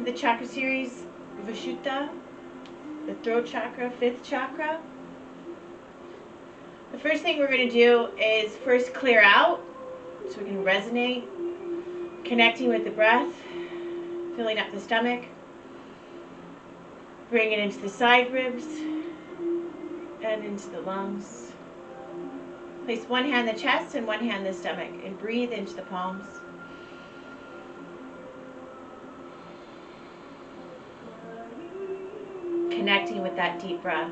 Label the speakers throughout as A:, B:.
A: the chakra series, Visuddha, the throat chakra, 5th chakra. The first thing we're going to do is first clear out so we can resonate, connecting with the breath, filling up the stomach, bring it into the side ribs and into the lungs. Place one hand in the chest and one hand in the stomach and breathe into the palms. Connecting with that deep breath.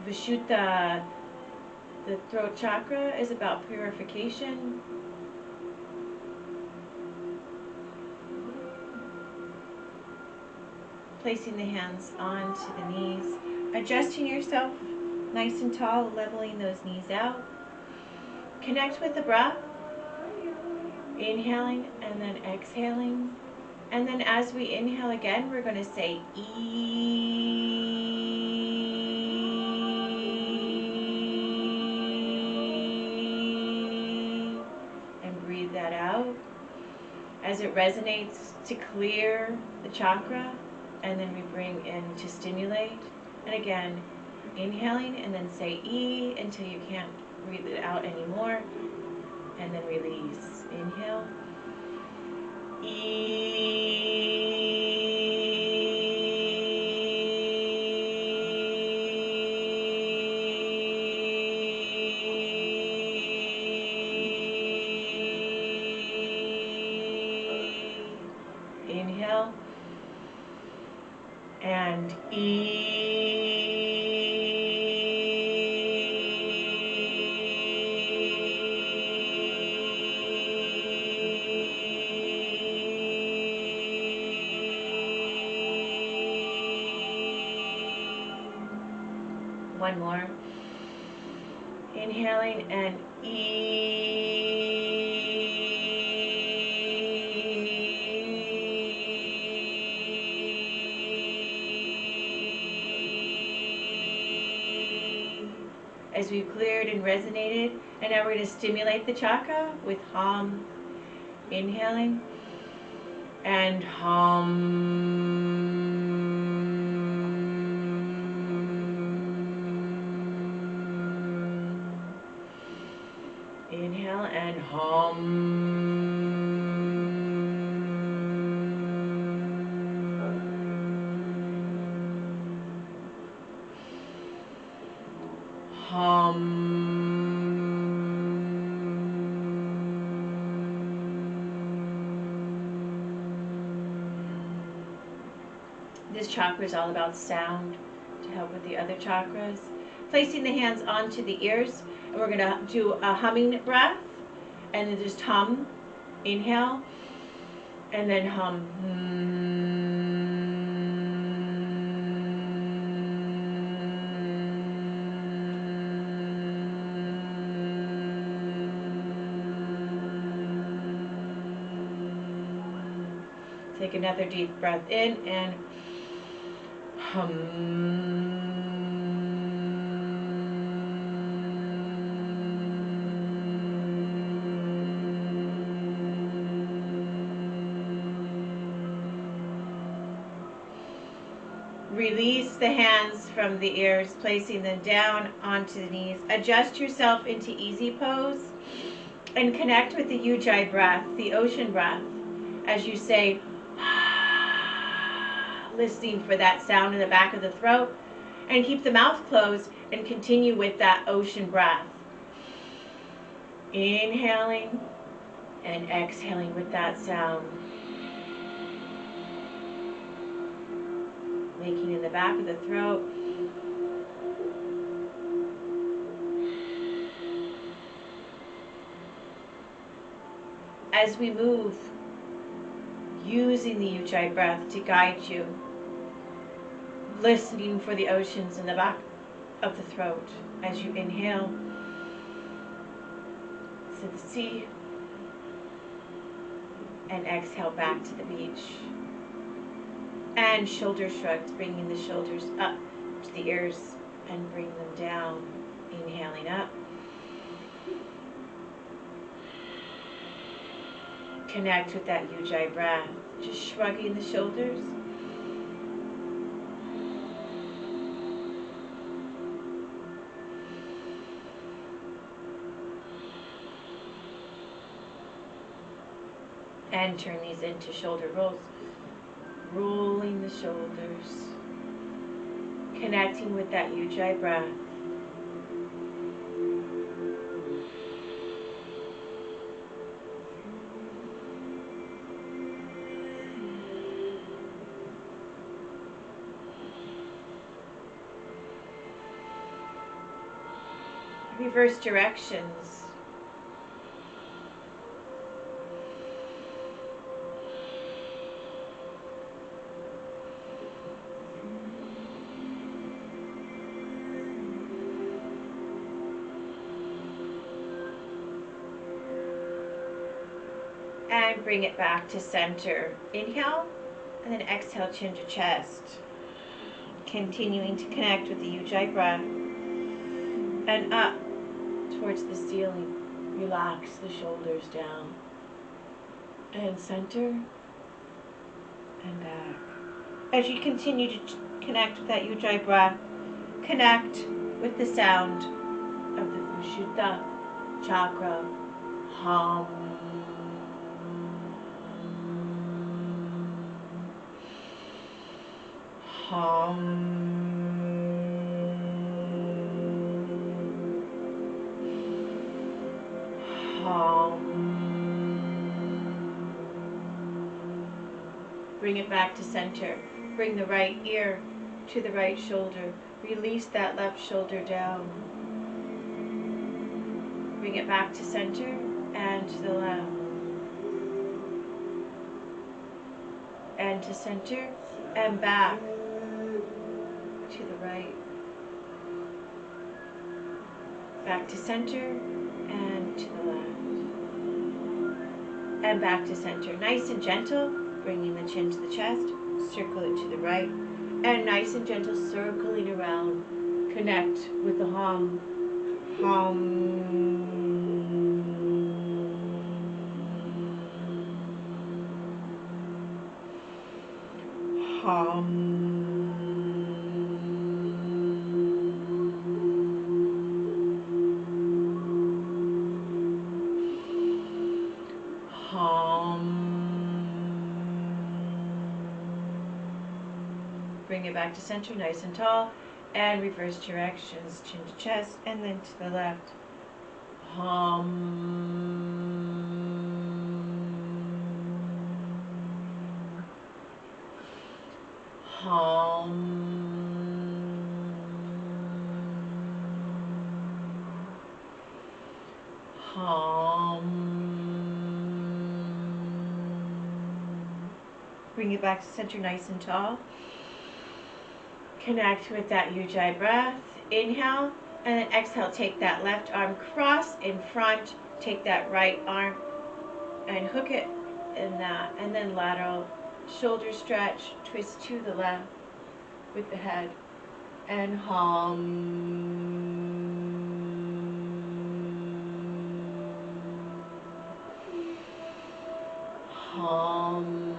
A: Visuddha, the throat chakra, is about purification. Placing the hands onto the knees, adjusting yourself nice and tall, leveling those knees out. Connect with the breath, inhaling and then exhaling. And then as we inhale again, we're going to say E. And breathe that out as it resonates to clear the chakra. And then we bring in to stimulate. And again, inhaling and then say E until you can't breathe it out anymore. And then release. Inhale. E. Inhale. And one more. Inhaling and as we've cleared and resonated. And now we're going to stimulate the chakra with hum. Inhaling and hum. Inhale and hum. Hum. This chakra is all about sound to help with the other chakras. Placing the hands onto the ears, and we're going to do a humming breath, and then just hum. Inhale, and then hum. Take another deep breath in and hum. Release the hands from the ears, placing them down onto the knees. Adjust yourself into easy pose and connect with the Ujjayi breath, the ocean breath, as you say, listening for that sound in the back of the throat, and keep the mouth closed and continue with that ocean breath. Inhaling and exhaling with that sound. Making in the back of the throat. As we move, using the Ujjayi breath to guide you, listening for the oceans in the back of the throat as you inhale to the sea and exhale back to the beach. And shoulder shrugs, bringing the shoulders up to the ears and bring them down. Inhaling up. connect with that Ujjayi breath. Just shrugging the shoulders. And turn these into shoulder rolls. Rolling the shoulders. Connecting with that Ujjayi breath. Reverse directions. And bring it back to center. Inhale, and then exhale, chin to chest. Continuing to connect with the Ujjayi breath. And up towards the ceiling. Relax the shoulders down. And center. And back. As you continue to connect with that Ujjayi breath, connect with the sound of the Visuddha chakra. Hum. Hum. Bring it back to center. Bring the right ear to the right shoulder. Release that left shoulder down. Bring it back to center and to the left. And to center and back to the right. Back to center and to the left. And back to center. Nice and gentle, bringing the chin to the chest. Circle it to the right. And nice and gentle, circling around. Connect with the hum. Hum. Hum. Bring it back to center, nice and tall, and reverse directions, chin to chest, and then to the left. Hum. Hum. Hum. Bring it back to center, nice and tall. Connect with that Ujjayi breath. Inhale, and then exhale. Take that left arm, cross in front. Take that right arm and hook it in that. And then lateral shoulder stretch. Twist to the left with the head. And hum. Hum.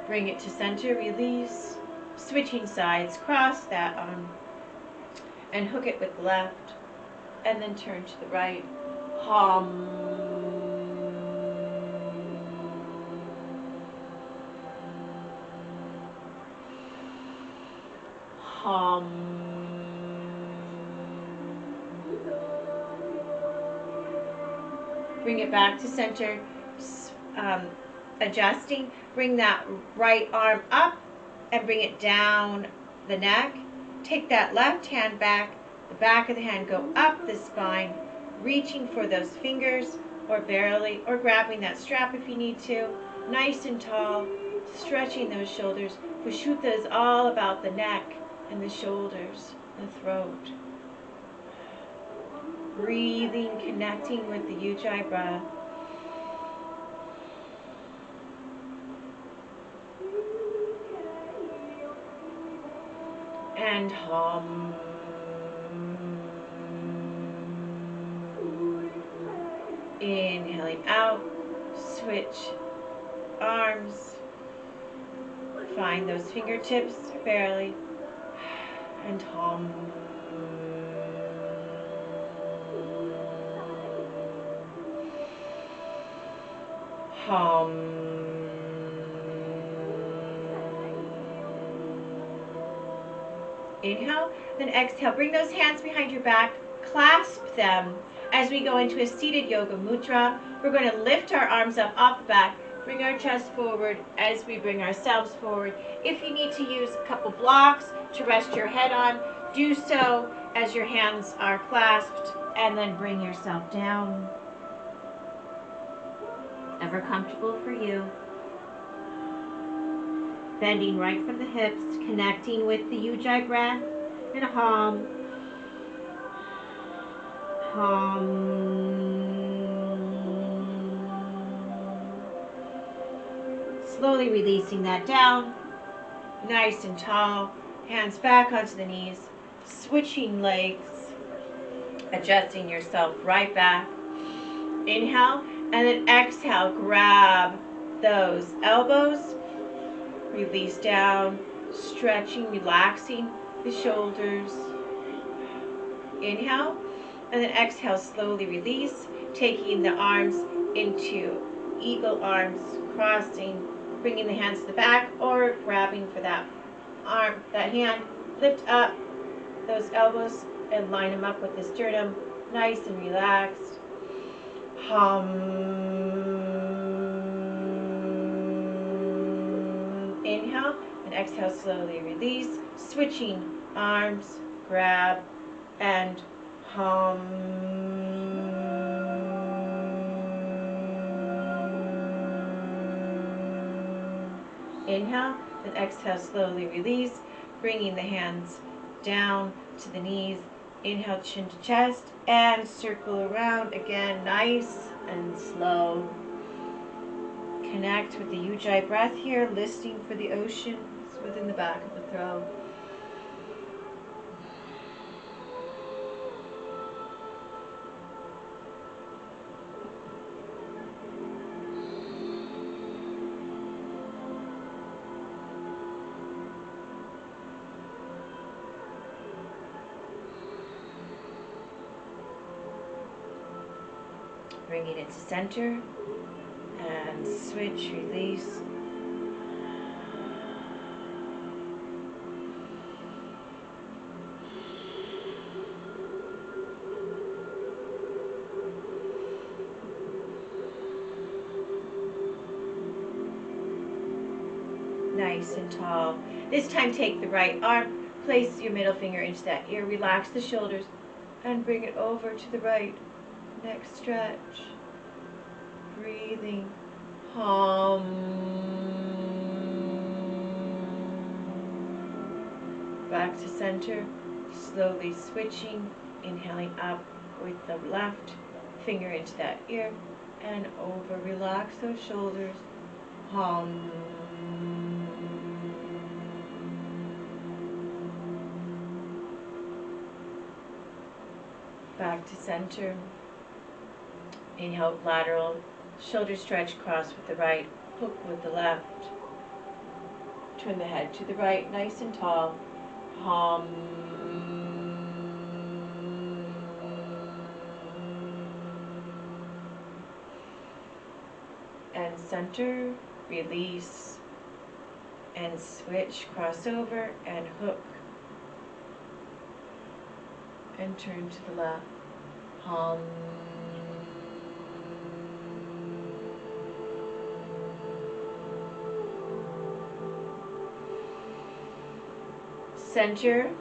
A: Bring it to center, release, switching sides, cross that arm, and hook it with the left, and then turn to the right. Hum. Hum. Bring it back to center, adjusting. Bring that right arm up and bring it down the neck. Take that left hand back, the back of the hand go up the spine, reaching for those fingers or barely, or grabbing that strap if you need to. Nice and tall, stretching those shoulders. Visuddha is all about the neck and the shoulders, the throat. Breathing, connecting with the Ujjayi breath. And hum. Inhaling out, switch arms. Find those fingertips barely, and hum. Hum. Inhale, then exhale. Bring those hands behind your back, clasp them as we go into a seated yoga mudra. We're going to lift our arms up off the back, bring our chest forward as we bring ourselves forward. If you need to use a couple blocks to rest your head on, do so as your hands are clasped, and then bring yourself down. Ever comfortable for you. Bending right from the hips, connecting with the Ujjayi breath, and hum. Hum. Slowly releasing that down, nice and tall, hands back onto the knees, switching legs, adjusting yourself right back. Inhale, and then exhale, grab those elbows, release down, stretching, relaxing the shoulders. Inhale, and then exhale, slowly release, taking the arms into eagle arms, crossing, bringing the hands to the back, or grabbing for that arm, that hand. Lift up those elbows and line them up with the sternum, nice and relaxed. Hum. Inhale, and exhale, slowly release, switching arms, grab, and hum. Inhale, and exhale, slowly release, bringing the hands down to the knees. Inhale, chin to chest, and circle around again, nice and slow. Connect with the Ujjayi breath here, listening for the oceans within the back of the throat. Bringing it to center, and switch, release. Nice and tall. This time take the right arm, place your middle finger into that ear, relax the shoulders, and bring it over to the right. Next stretch. Breathing. Hum. Back to center. Slowly switching. Inhaling up with the left finger into that ear and over. Relax those shoulders. Hum. Back to center. Inhale, lateral, shoulder stretch, cross with the right, hook with the left. Turn the head to the right, nice and tall. Hum. And center, release, and switch, cross over, and hook. And turn to the left. Hum. Center.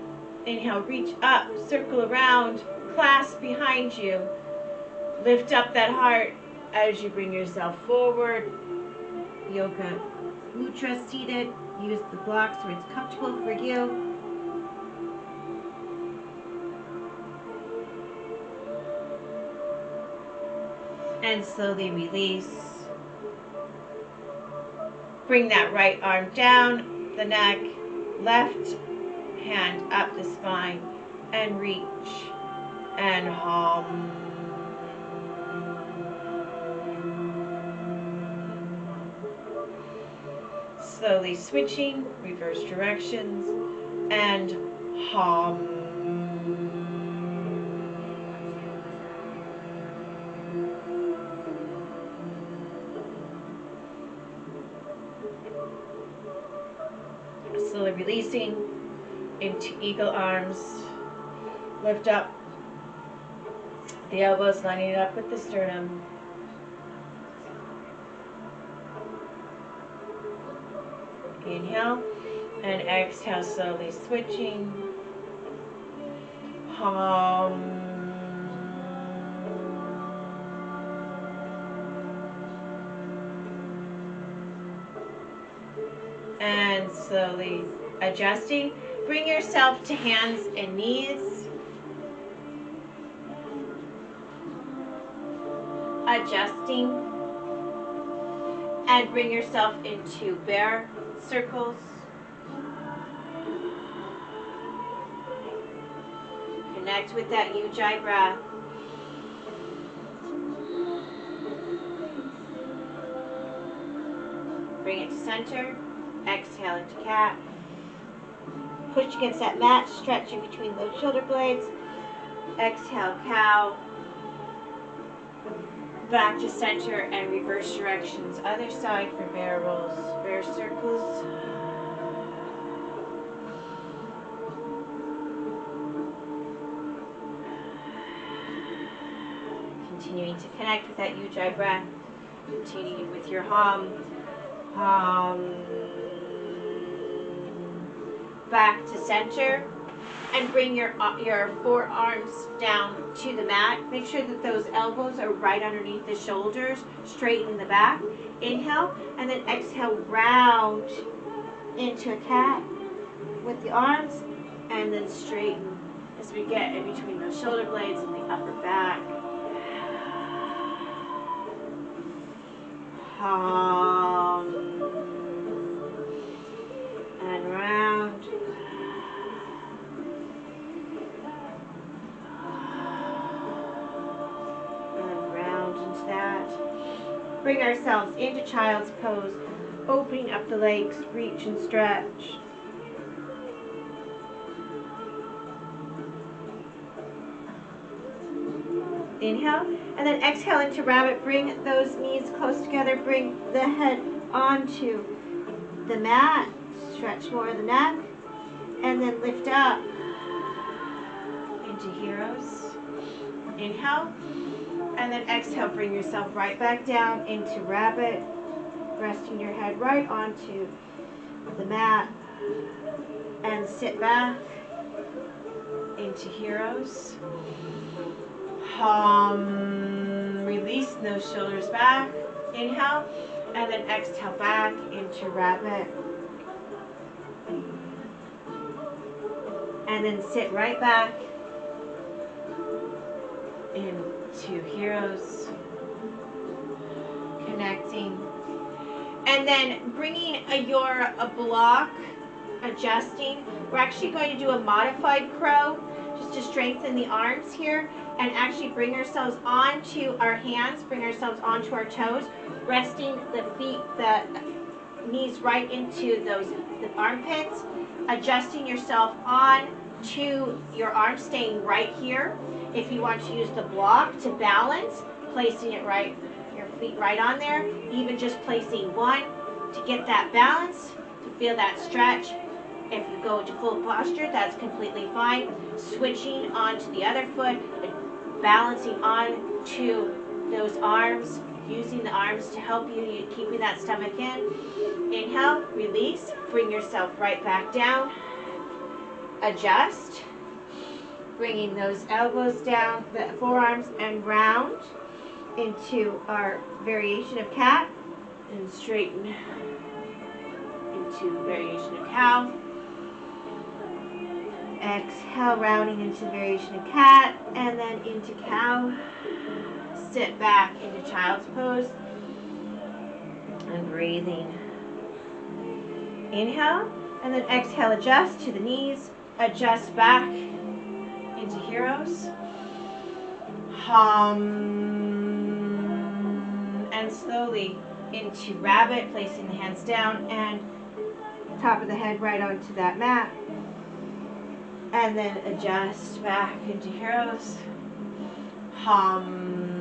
A: Inhale, reach up, circle around, clasp behind you. Lift up that heart as you bring yourself forward. Yoga Mudra seated. Use the blocks where it's comfortable for you. And slowly release. Bring that right arm down the neck, left hand up the spine, and reach, and hum. slowly switching, reverse directions, and hum. Slowly releasing into eagle arms. Lift up the elbows, lining it up with the sternum. Inhale and exhale, slowly switching. Hum. And slowly adjusting. Bring yourself to hands and knees. Adjusting. And bring yourself into bear circles. Connect with that Ujjayi breath. Bring it to center. Exhale into cat. Push against that mat, stretching between those shoulder blades. Exhale, cow. Back to center and reverse directions. Other side for bear rolls, bear circles. Continuing to connect with that Ujjayi breath. Continuing with your hum. Back to center. And bring your forearms down to the mat. Make sure that those elbows are right underneath the shoulders, straighten the back. Inhale, and then exhale, round into a cat with the arms, and then straighten as we get in between those shoulder blades and the upper back. And round. Bring ourselves into child's pose, opening up the legs, reach and stretch. Inhale, and then exhale into rabbit. Bring those knees close together, bring the head onto the mat, stretch more of the neck, and then lift up into heroes. Inhale. And then exhale, bring yourself right back down into rabbit, resting your head right onto the mat, and sit back into heroes. Release those shoulders back. Inhale, and then exhale back into rabbit. And then sit right back into heroes, connecting, and then bringing your block, adjusting. We're actually going to do a modified crow just to strengthen the arms here, and actually bring ourselves onto our hands, bring ourselves onto our toes, resting the feet, the knees right into the armpits, adjusting yourself on to your arms, staying right here. If you want to use the block to balance, placing it right, your feet right on there, even just placing one to get that balance, to feel that stretch. If you go into full posture, that's completely fine. Switching onto the other foot, balancing on to those arms, using the arms to help you, keeping that stomach in. Inhale, release, bring yourself right back down, adjust. Bringing those elbows down, the forearms, and round into our variation of cat, and straighten into variation of cow. Exhale, rounding into variation of cat, and then into cow. Sit back into child's pose, and breathing. Inhale, and then exhale, adjust to the knees, adjust back into heroes. And slowly into rabbit, placing the hands down and top of the head right onto that mat. And then adjust back into heroes. Hum.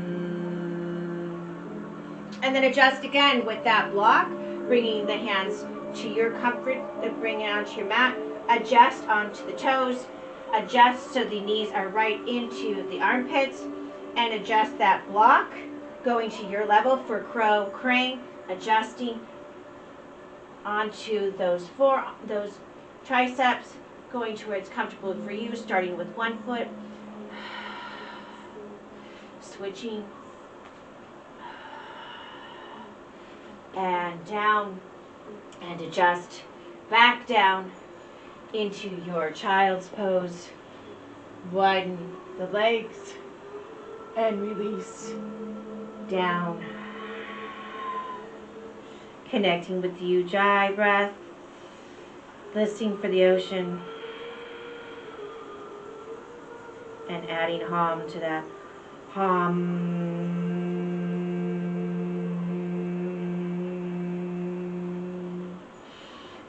A: And then adjust again with that block, bringing the hands to your comfort, bring it onto your mat. Adjust onto the toes. Adjust so the knees are right into the armpits. And adjust that block, going to your level for crow, crane. Adjusting onto those triceps, going to where it's comfortable for you, starting with one foot. Switching. And down. And adjust back down into your child's pose. Widen the legs and release down. Connecting with the Ujjayi breath, listening for the ocean, and adding hum to that. Hum.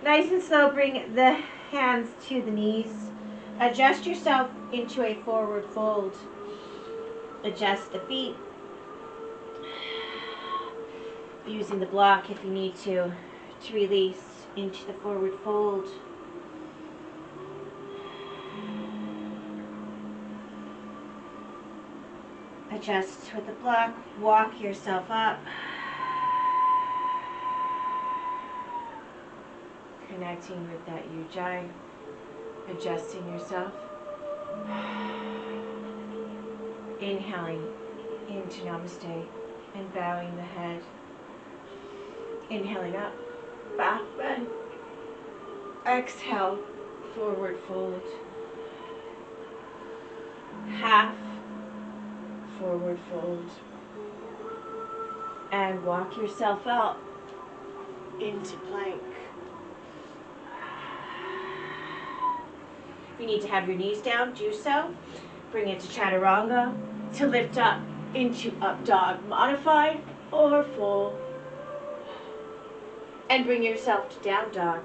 A: Nice and slow, bring the hands to the knees. Adjust yourself into a forward fold. Adjust the feet. Using the block if you need to release into the forward fold. Adjust with the block, walk yourself up. Connecting with that Ujjayi, adjusting yourself. Inhaling into Namaste and bowing the head. Inhaling up, back bend. Exhale, forward fold. Half, forward fold. And walk yourself out into plank. If you need to have your knees down, do so. Bring it to Chaturanga to lift up into up dog, modified or full. And bring yourself to down dog.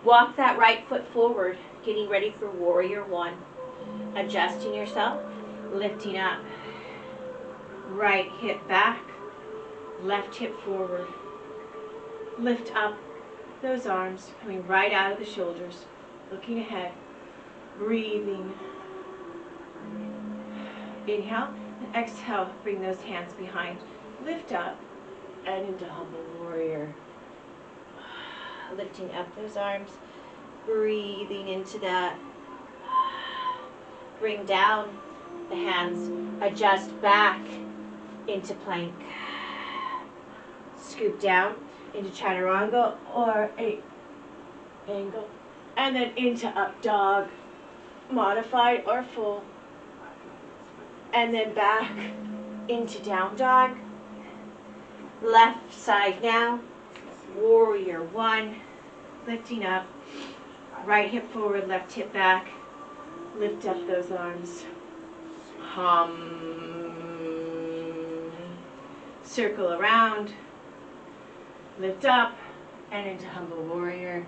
A: Walk that right foot forward, getting ready for warrior one. Adjusting yourself, lifting up. Right hip back, left hip forward. Lift up those arms, coming right out of the shoulders, looking ahead, breathing. Inhale and exhale, bring those hands behind. Lift up and into humble warrior. Lifting up those arms, breathing into that. Bring down the hands, adjust back into plank. Scoop down into Chaturanga or a angle. And then into up dog, modified or full. And then back into down dog. Left side now, warrior one, lifting up, right hip forward, left hip back, lift up those arms, hum, circle around, lift up, and into humble warrior.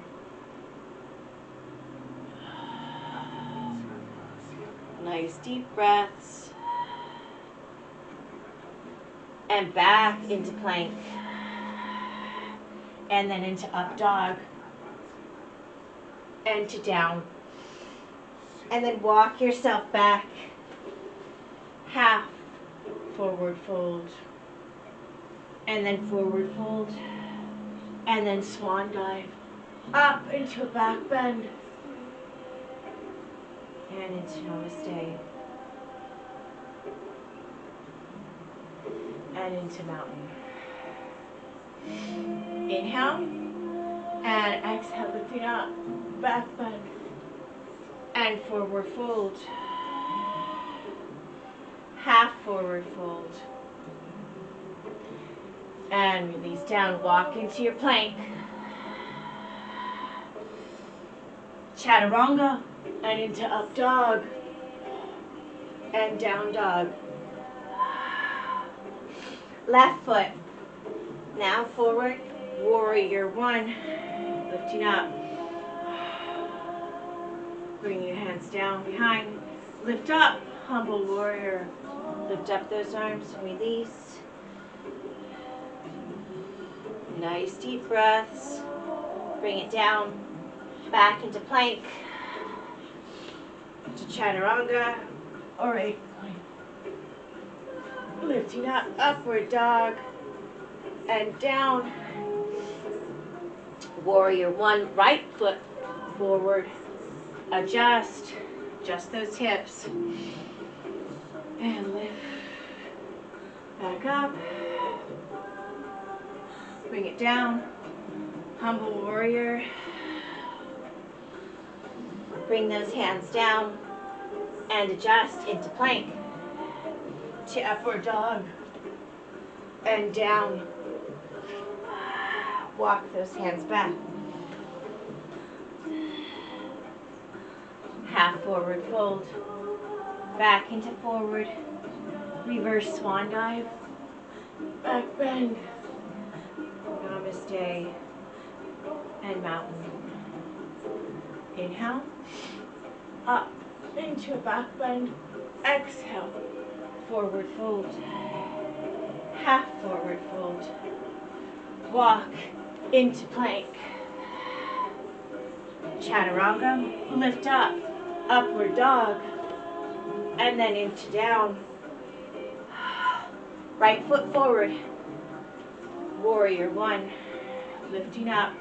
A: Nice deep breaths. And back into plank. And then into up dog. And to down. And then walk yourself back. Half forward fold. And then forward fold. And then swan dive. Up into a back bend. And into Namaste. And into mountain. Inhale and exhale, lifting up, back bend, and forward fold. Half forward fold. And release down, walk into your plank. Chaturanga and into up dog and down dog. Left foot Now forward, warrior one, lifting up. Bring your hands down behind, lift up, humble warrior. Lift up those arms and release. Nice deep breaths. Bring it down, back into plank, to chaturanga, or eight point. Lifting up, upward dog, and down. Warrior one, right foot forward. Adjust those hips. And lift. Back up. Bring it down. Humble warrior. Bring those hands down and adjust into plank. To upward dog. And down. Walk those hands back. Half forward fold. Back into forward. Reverse swan dive. Back bend. Namaste. And mountain. Inhale. Up into a back bend. Exhale. Forward fold. Half forward fold. Walk into plank. Chaturanga. Lift up. Upward dog. And then into down. Right foot forward. Warrior one. Lifting up.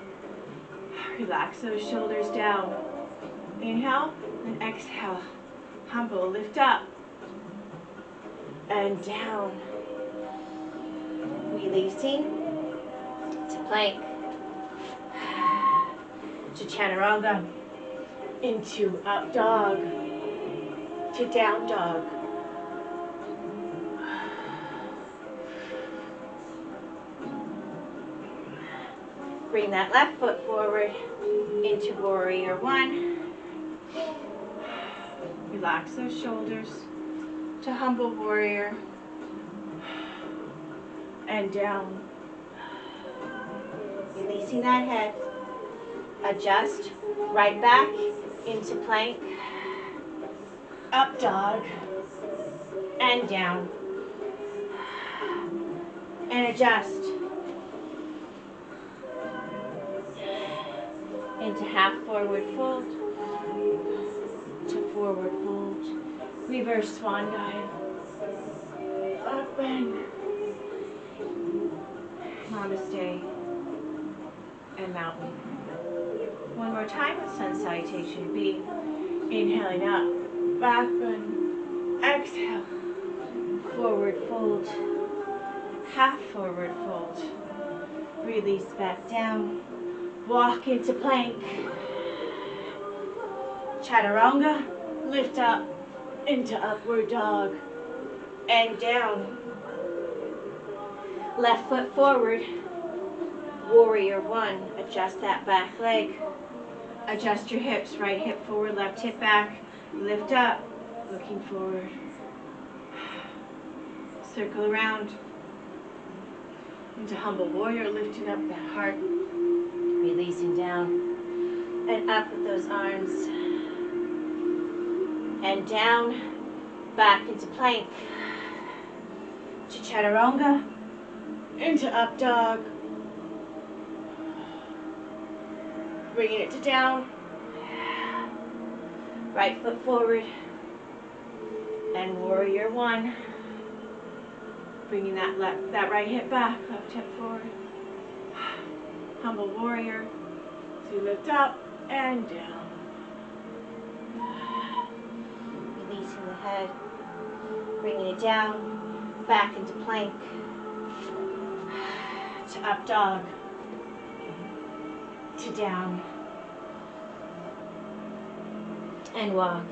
A: Relax those shoulders down. Inhale and exhale. Humble. Lift up. And down. Releasing to plank. To chaturanga. Into up dog. To down dog. Bring that left foot forward into warrior one. Relax those shoulders to humble warrior. And down. Releasing that head. Adjust right back into plank. Up dog. And down. And adjust. Into half forward fold. To forward fold. Reverse swan dive. Up bend. Namaste. And mountain. One more time with sun salutation. Be inhaling up. Back bend. Exhale. Forward fold. Half forward fold. Release back down. Walk into plank. Chaturanga. Lift up into upward dog. And down. Left foot forward. Warrior one. Adjust that back leg. Adjust your hips. Right hip forward, left hip back. Lift up. Looking forward. Circle around. Into humble warrior. Lifting up that heart. Releasing down. And up with those arms. And down. Back into plank. To chaturanga. Into up dog. Bringing it to down. Right foot forward. And warrior one. Bringing that right hip back, left hip forward. Humble warrior. So you lift up and down. Releasing the head. Bringing it down. Back into plank. To up dog. To down. And walk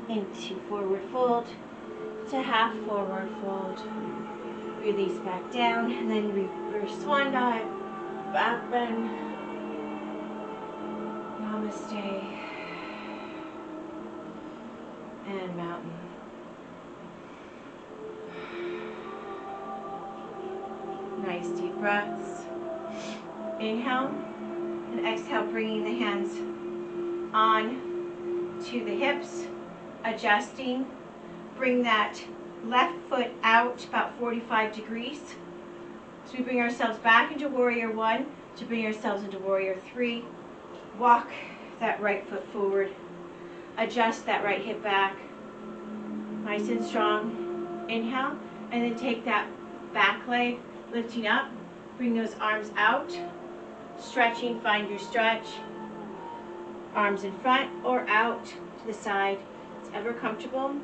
A: into forward fold. To half forward fold. Release back down and then reverse swan dive. Back bend. Namaste. And mountain. breaths. Inhale and exhale, bringing the hands on to the hips, adjusting. Bring that left foot out about 45 degrees. So we bring ourselves back into Warrior One to bring ourselves into Warrior Three. Walk that right foot forward. Adjust that right hip back. Nice and strong. Inhale, and then take that back leg, lifting up. Bring those arms out. Stretching, find your stretch. Arms in front or out to the side. It's ever comfortable.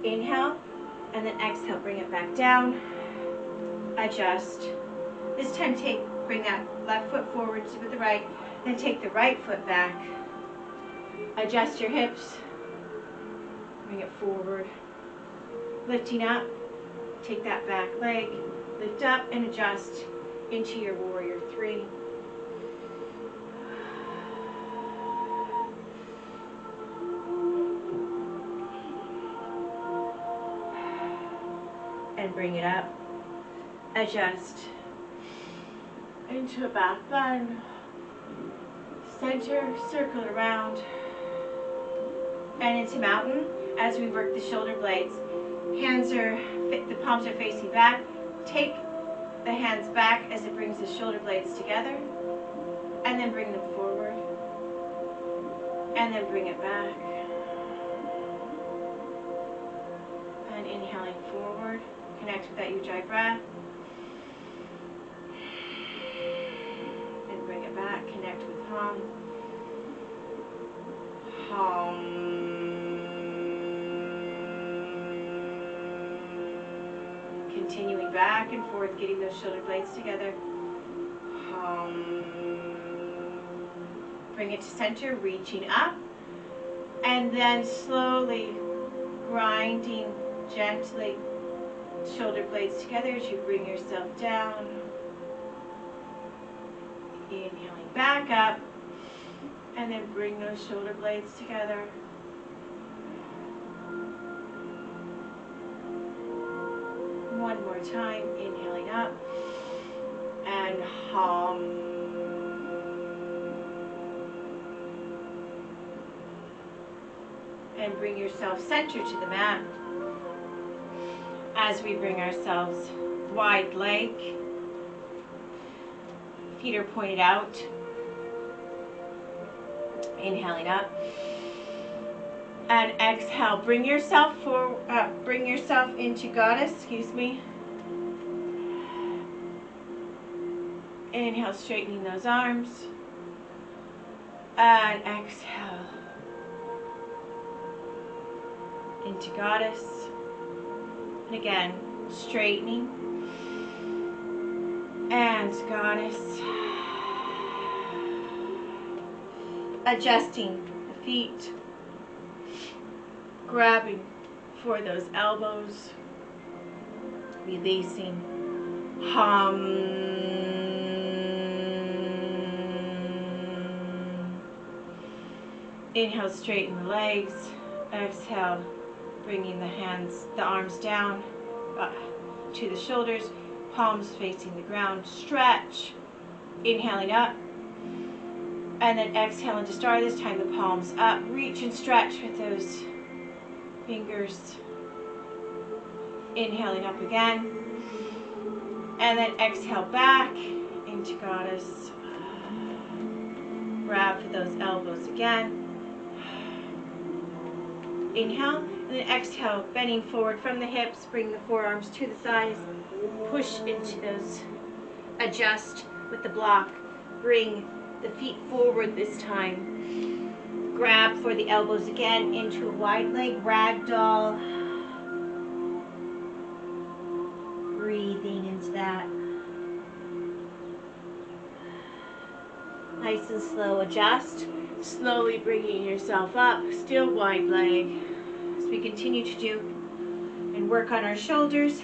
A: Inhale, and then exhale, bring it back down. Adjust. This time bring that left foot forward with the right, then take the right foot back. Adjust your hips. Bring it forward. Lifting up, take that back leg, lift up and adjust into your Warrior Three. And bring it up. Adjust into a back bend. Center, circle around. And into mountain as we work the shoulder blades. The palms are facing back. Take the hands back as it brings the shoulder blades together. And then bring them forward. And then bring it back. And inhaling forward. Connect with that Ujjayi breath. And bring it back. Connect with Hum. Hum. Continuing back and forth, getting those shoulder blades together. Hum. Bring it to center, reaching up. And then slowly grinding gently shoulder blades together as you bring yourself down. Inhaling back up. And then bring those shoulder blades together. One more time, inhaling up. And hum. And bring yourself center to the mat. As we bring ourselves wide leg, feet are pointed out. Inhaling up, and exhale. Bring yourself into Goddess. Excuse me. Inhale, straightening those arms, and exhale into Goddess. And again, straightening and Goddess. Adjusting the feet, grabbing for those elbows, releasing. Hum. Inhale, straighten the legs. Exhale, bringing the arms down to the shoulders, palms facing the ground. Stretch. Inhaling up. And then exhale into star. This time the palms up. Reach and stretch with those fingers. Inhaling up again. And then exhale back into Goddess. Grab for those elbows again. Inhale. And then exhale, bending forward from the hips. Bring the forearms to the thighs. Push into those. Adjust with the block. Bring the feet forward this time. Grab for the elbows again into a wide leg ragdoll. Breathing into that. Nice and slow. Adjust. Slowly bringing yourself up. Still wide leg. As we continue to do and work on our shoulders.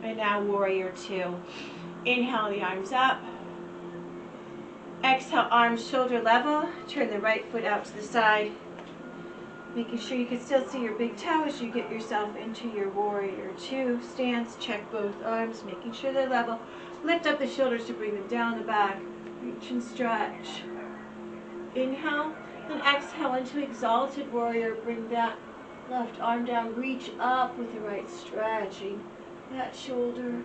A: And now Warrior Two. Inhale the arms up. Exhale, arms shoulder level. Turn the right foot out to the side. Making sure you can still see your big toe as you get yourself into your warrior two stance. Check both arms, making sure they're level. Lift up the shoulders to bring them down the back. Reach and stretch. Inhale, then exhale into exalted warrior. Bring that left arm down. Reach up with the right, stretching that shoulder.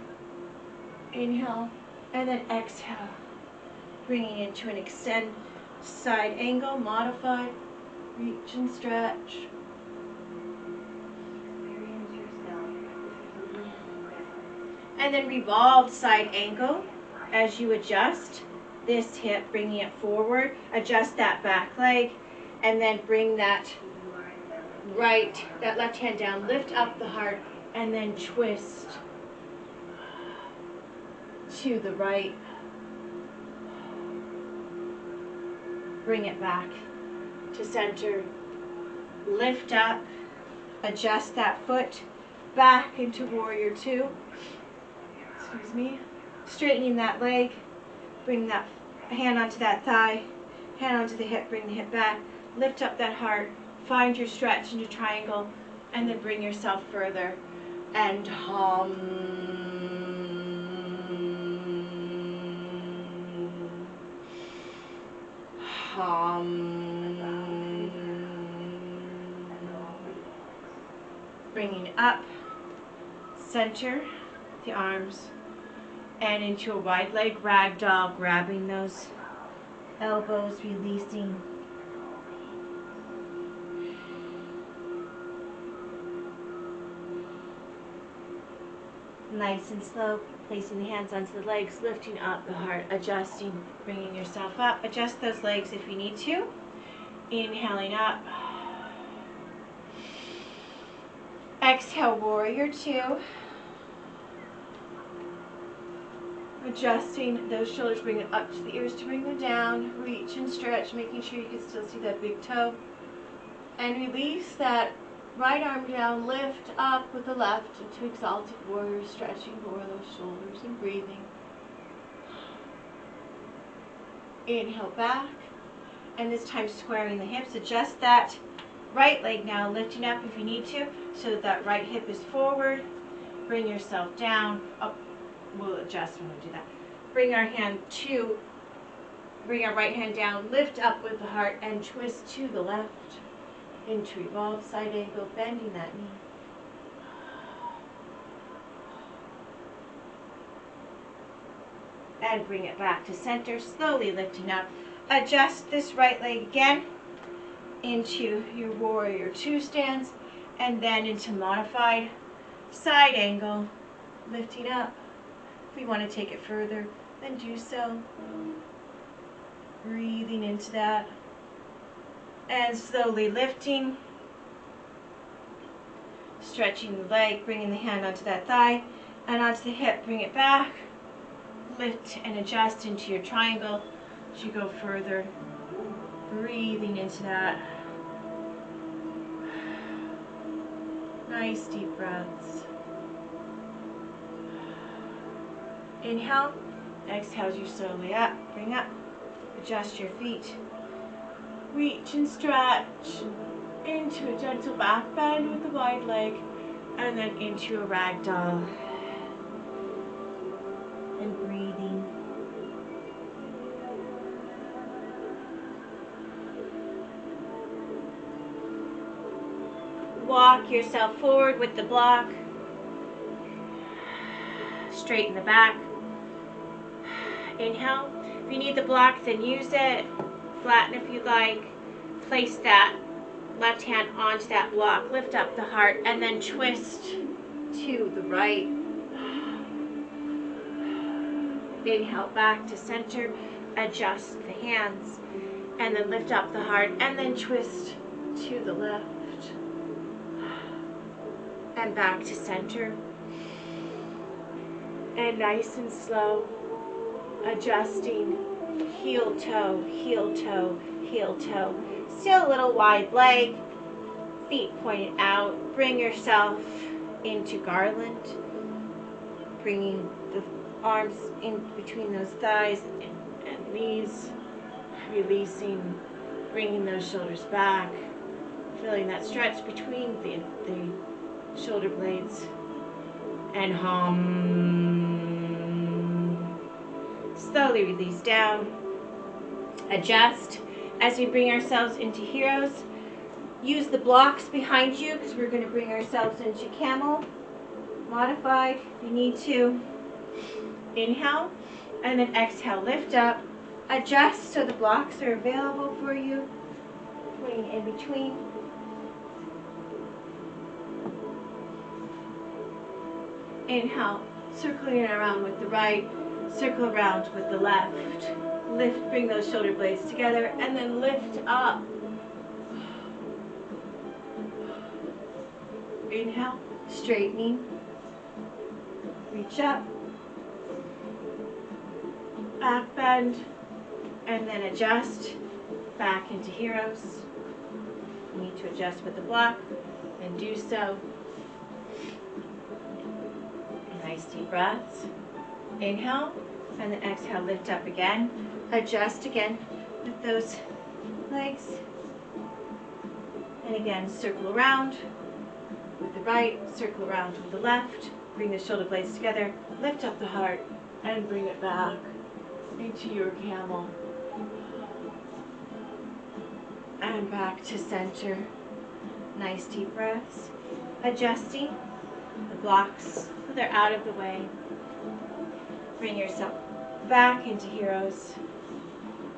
A: Inhale, and then exhale. Bringing into an extend side angle, modified. Reach and stretch. And then revolved side angle as you adjust this hip, bringing it forward. Adjust that back leg, and then bring that left hand down. Lift up the heart, and then twist to the right. Bring it back to center. Lift up, adjust that foot back into warrior two. Excuse me. Straightening that leg, bring that hand onto that thigh, hand onto the hip, bring the hip back, lift up that heart, find your stretch into triangle, and then bring yourself further and hum. Bringing up, center the arms, and into a wide leg ragdoll, grabbing those elbows, releasing. Nice and slow, placing the hands onto the legs, lifting up the heart, adjusting, bringing yourself up. Adjust those legs if you need to. Inhaling up. Exhale, warrior two. Adjusting those shoulders, bring it up to the ears to bring them down. Reach and stretch, making sure you can still see that big toe. And release that right arm down, lift up with the left into exalted warrior, stretching over those shoulders and breathing. Inhale back, and this time squaring the hips. Adjust that right leg now, lifting up if you need to, so that that right hip is forward. Bring yourself down. Up. We'll adjust when we do that. Bring our right hand down, lift up with the heart, and twist to the left into revolved side angle, bending that knee. And bring it back to center, slowly lifting up. Adjust this right leg again into your warrior two stance, and then into modified side angle, lifting up. If we want to take it further, then do so. Breathing into that. And slowly lifting. Stretching the leg, bringing the hand onto that thigh and onto the hip. Bring it back. Lift and adjust into your triangle as you go further. Breathing into that. Nice deep breaths. Inhale, exhale as you slowly up, bring up, adjust your feet, reach and stretch into a gentle back bend with the wide leg, and then into a ragdoll, and breathing. Walk yourself forward with the block, straighten the back. Inhale. If you need the block, then use it. Flatten if you'd like. Place that left hand onto that block. Lift up the heart and then twist to the right. Inhale back to center. Adjust the hands. And then lift up the heart and then twist to the left. And back to center. And nice and slow. Adjusting, heel toe, heel toe, heel toe. Still a little wide leg, feet pointed out. Bring yourself into garland, bringing the arms in between those thighs and knees, releasing, bringing those shoulders back, feeling that stretch between the shoulder blades. And hum. Slowly release down. Adjust as we bring ourselves into heroes. Use the blocks behind you because we're going to bring ourselves into camel. Modified if you need to. Inhale and then exhale. Lift up. Adjust so the blocks are available for you. Putting in between. Inhale, circling around with the right, circle around with the left. Lift, bring those shoulder blades together, and then lift up. Inhale, straightening. Reach up. Back bend, and then adjust back into heroes. You need to adjust with the block, and do so. Nice deep breaths. Inhale, and then exhale, lift up again. Adjust again with those legs. And again, circle around with the right, circle around with the left. Bring the shoulder blades together, lift up the heart, and bring it back into your camel. And back to center. Nice deep breaths. Adjusting the blocks so they're out of the way. Bring yourself back into heroes.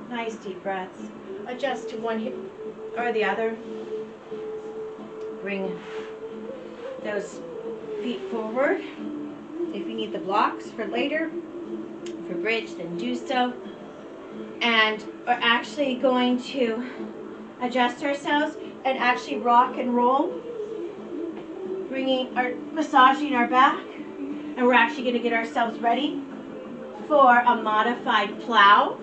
A: Nice deep breaths. Adjust to one hip or the other. Bring those feet forward. If you need the blocks for later, for bridge, then do so. And we're actually going to adjust ourselves and actually rock and roll, massaging our back. And we're actually going to get ourselves ready for a modified plow.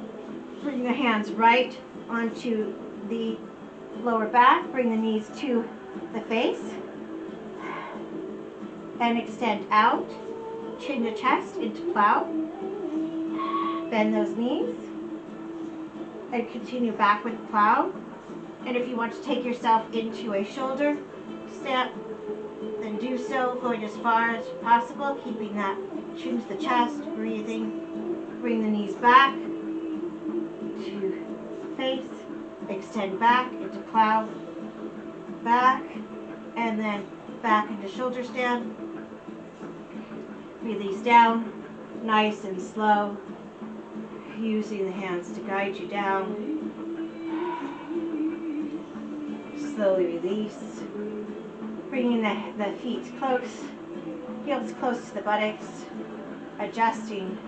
A: Bring the hands right onto the lower back. Bring the knees to the face. And extend out. Chin to chest into plow. Bend those knees. And continue back with plow. And if you want to take yourself into a shoulder step, then do so, going as far as possible, keeping that chin to the chest, breathing. Bring the knees back to face, extend back into plow, back, and then back into shoulder stand. Release down, nice and slow, using the hands to guide you down. Slowly release. Bringing the feet close, heels close to the buttocks, adjusting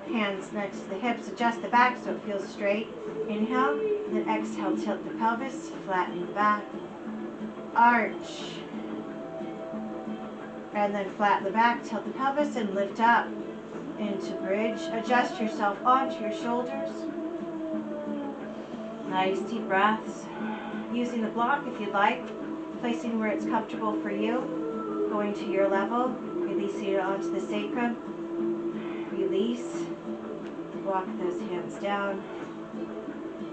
A: hands next to the hips, adjust the back so it feels straight. Inhale, then exhale, tilt the pelvis, flatten the back, arch, and then flatten the back, tilt the pelvis, and lift up into bridge. Adjust yourself onto your shoulders. Nice deep breaths. Using the block if you'd like. Placing where it's comfortable for you, going to your level, releasing it onto the sacrum, release, walk those hands down,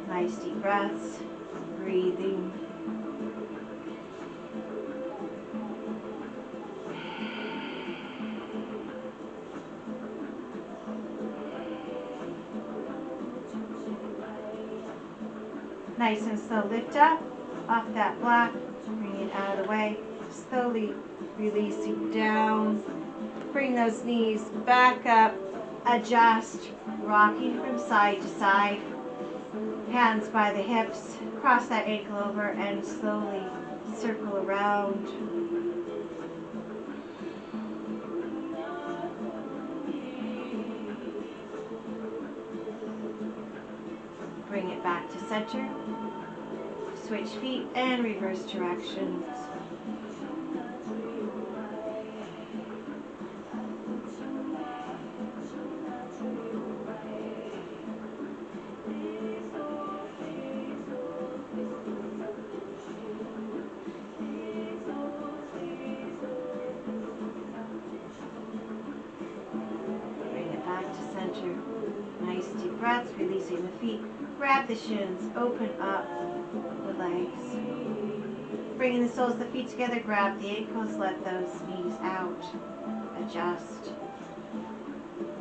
A: nice deep breaths, breathing. Nice and slow, lift up, off that block. Bring it out of the way, slowly releasing down. Bring those knees back up, adjust, rocking from side to side. Hands by the hips, cross that ankle over and slowly circle around. Bring it back to center. Switch feet and reverse directions. Bring it back to center. Nice deep breaths, releasing the feet. Grab the shins, open up the legs.
B: bringing the soles of the feet together, grab the ankles, let those knees out, adjust,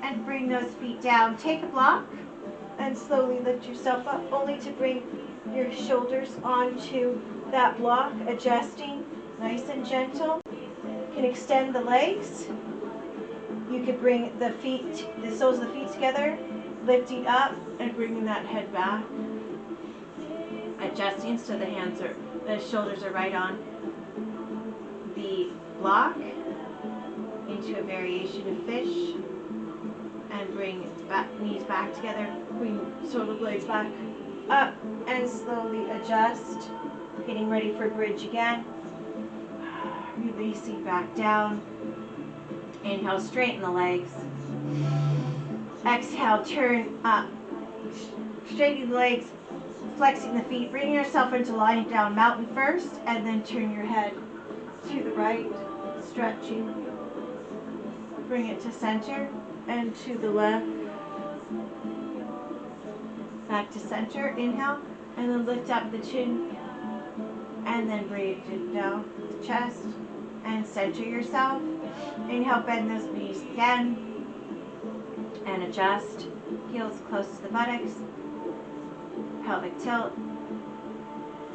B: and bring those feet down. Take a block and slowly lift yourself up, only to bring your shoulders onto that block, adjusting, nice and gentle. You can extend the legs. You could bring the feet, the soles of the feet together, lifting up and bringing that head back. Adjusting so the shoulders are right on the block into a variation of fish, and bring knees back together, bring shoulder blades back up, and slowly adjust, getting ready for bridge again. Releasing back down. Inhale, straighten the legs. Exhale, turn up, straightening the legs, flexing the feet, bringing yourself into lying down mountain first, and then turn your head to the right, stretching. Bring it to center and to the left. Back to center, inhale, and then lift up the chin, and then bring it down the chest, and center yourself. Inhale, bend those knees again, and adjust. Heels close to the buttocks, pelvic tilt,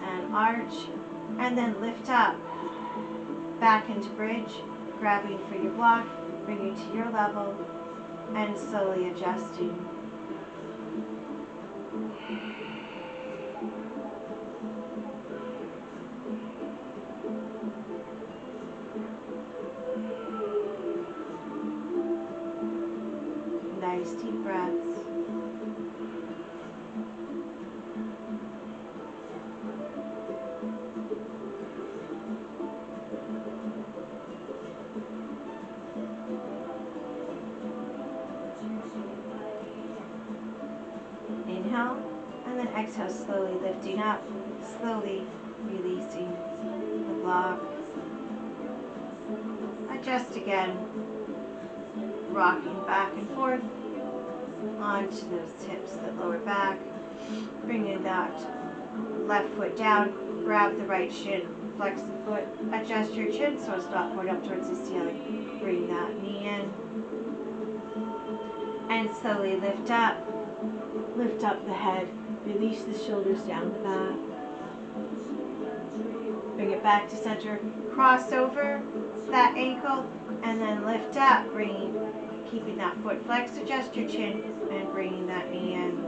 B: and arch, and then lift up, back into bridge, grabbing for your block, bring it to your level, and slowly adjusting. Nice deep breaths. Inhale, and then exhale, slowly lifting up, slowly releasing the block. Adjust again, rocking back and forth onto those hips, the lower back, bringing that left foot down, grab the right shin, flex the foot, adjust your chin so it's not going up towards the ceiling. Bring that knee in, and slowly lift up the head, release the shoulders down the back. Bring it back to center, cross over that ankle, and then lift up, keeping that foot flexed, adjust your chin, and bringing that knee in.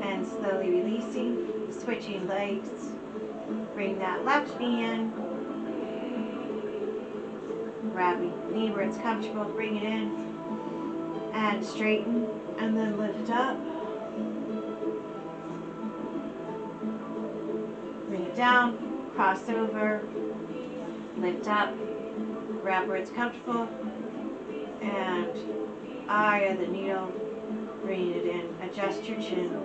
B: And slowly releasing, switching legs. Bring that left knee in, grabbing the knee where it's comfortable, bring it in, and straighten, and then lift up. Bring it down, cross over, lift up, grab where it's comfortable, and eye of the needle, bring it in, adjust your chin.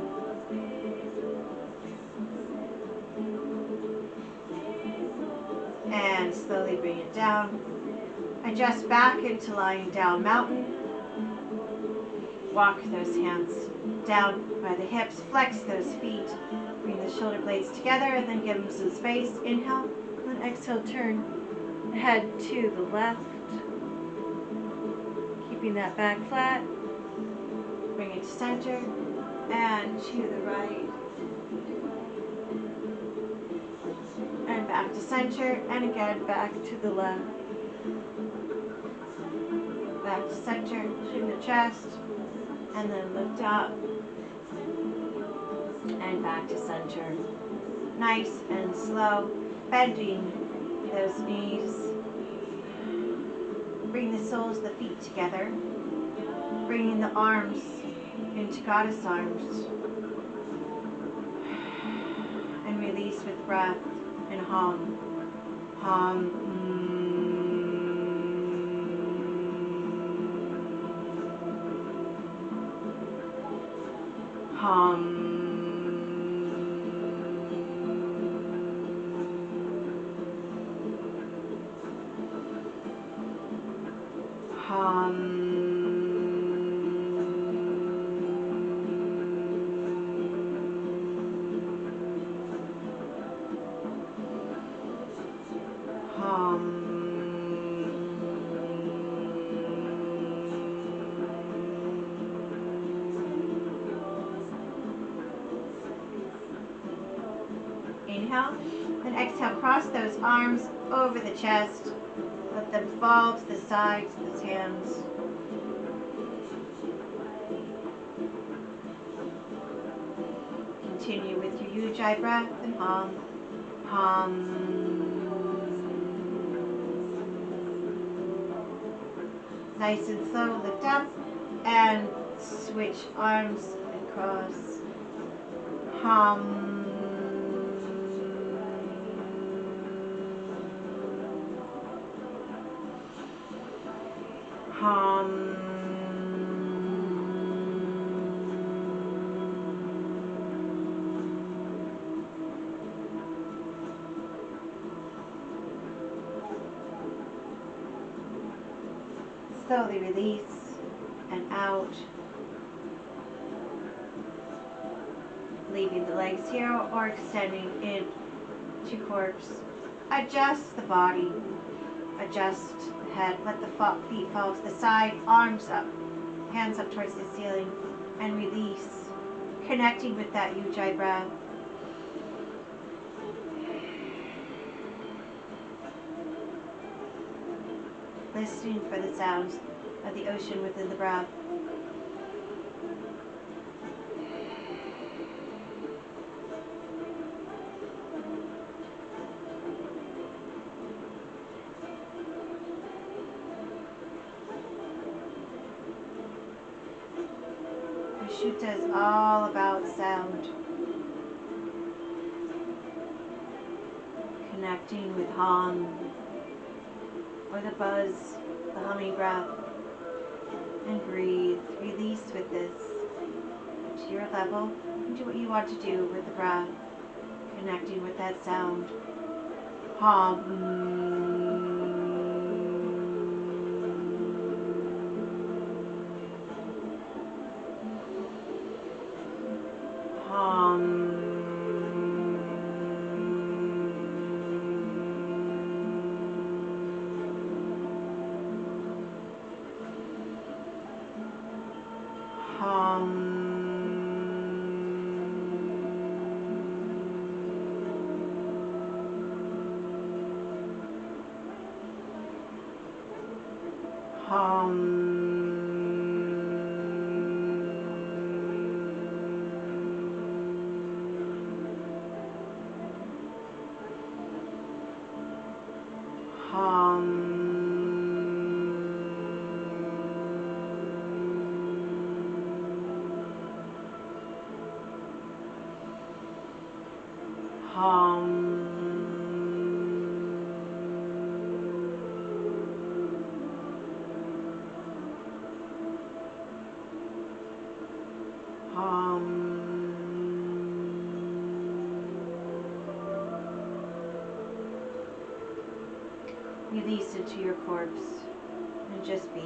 B: And slowly bring it down. Adjust back into lying down mountain. Walk those hands down by the hips, flex those feet, bring the shoulder blades together, and then give them some space. Inhale, and then exhale, turn head to the left, keeping that back flat. Bring it to center and to the right, and back to center, and again back to the left. Back to center, chin to chest, and then lift up, and back to center. Nice and slow, bending those knees. Bring the soles of the feet together, bringing the arms into goddess arms, and release with breath and hum. Hum. Hum. Hum. Inhale, then exhale, cross those arms over the chest. Let them fall to the sides of those hands. Continue with your Ujjayi breath and hum. Hum. Nice and slow, lift up and switch arms and cross. Hum. Hum. Slowly release and out. Leaving the legs here or extending into corpse. Adjust the body. Adjust the head. Let the feet fall to the side. Arms up. Hands up towards the ceiling. And release. Connecting with that Ujjayi breath. Listening for the sounds of the ocean within the breath. Visuddha is all about sound. Connecting with hum or the buzz, the humming breath. And breathe. Release with this to your level. And do what you want to do with the breath. Connecting with that sound. Hum. Release into your corpse and just be.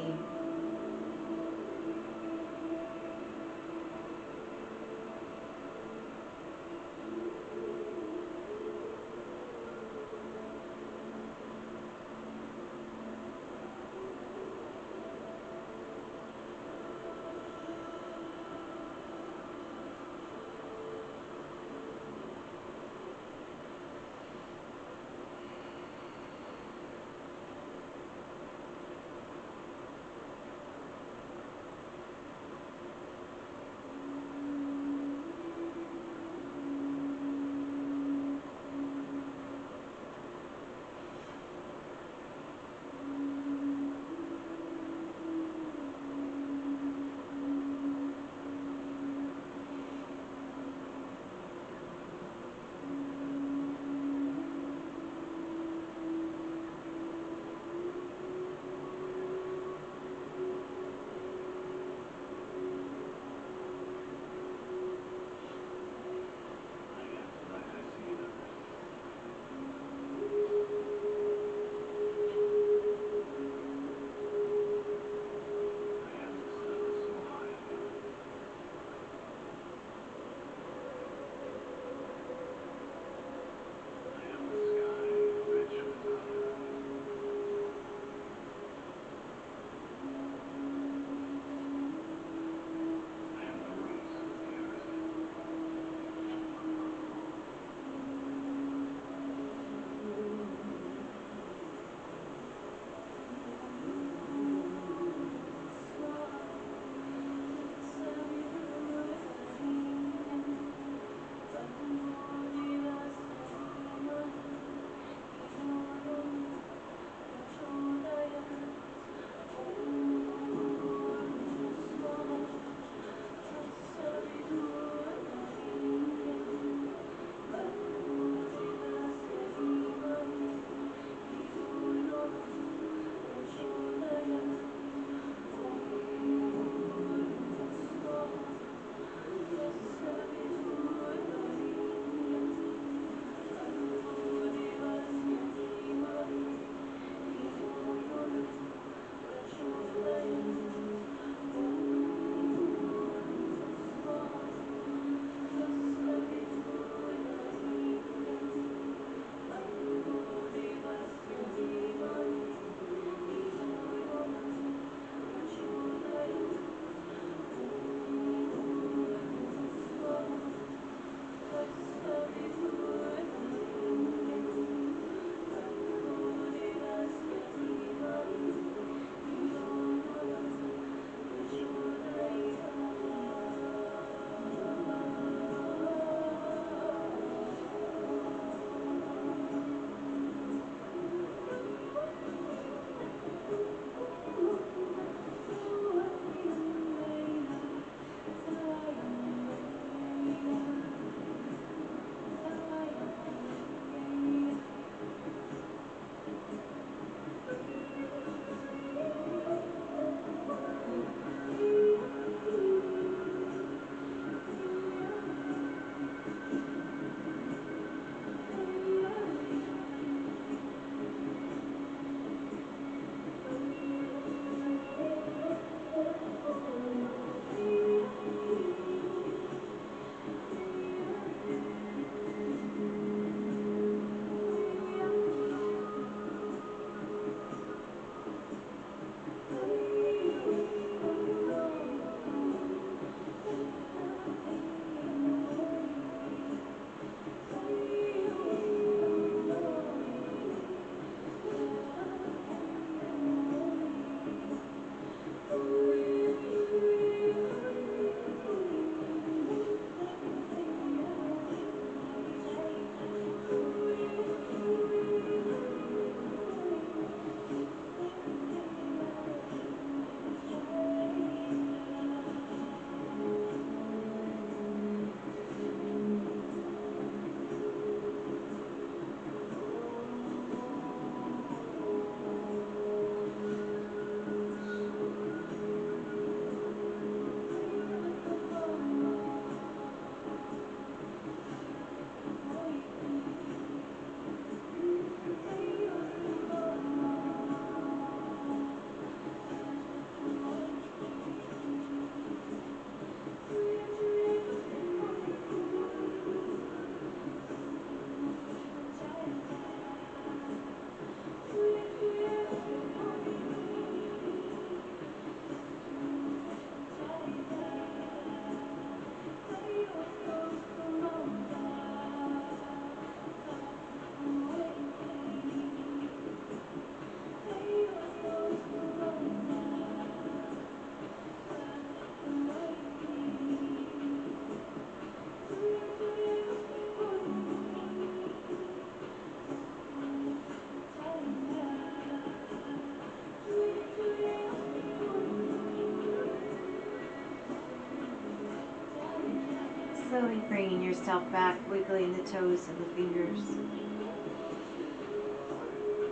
B: Slowly bringing yourself back, wiggling the toes and the fingers.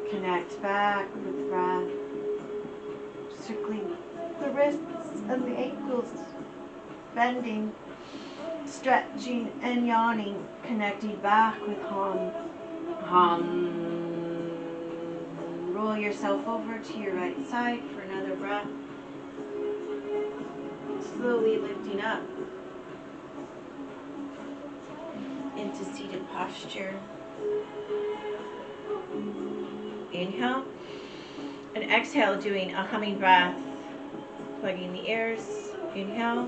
B: Connect back with the breath. Circling the wrists and the ankles. Bending, stretching and yawning. Connecting back with hum. Hum. Roll yourself over to your right side for another breath. Slowly lifting up into seated posture. Inhale and exhale, doing a humming breath, plugging the ears. Inhale.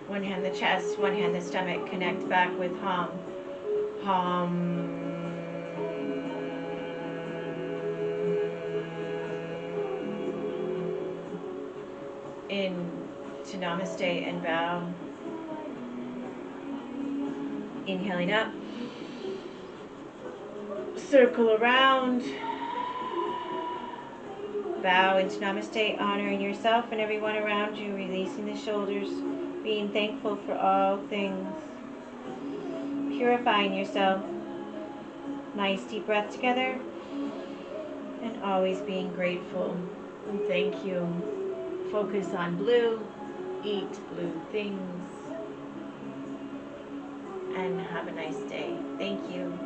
B: One hand the chest, one hand the stomach. Connect back with hum. Hum. In to namaste and bow. Inhaling up. Circle around. Bow into namaste, honoring yourself and everyone around you, releasing the shoulders, being thankful for all things. Purifying yourself. Nice deep breath together. And always being grateful. And thank you. Focus on blue. Eat blue things. And have a nice day. Thank you.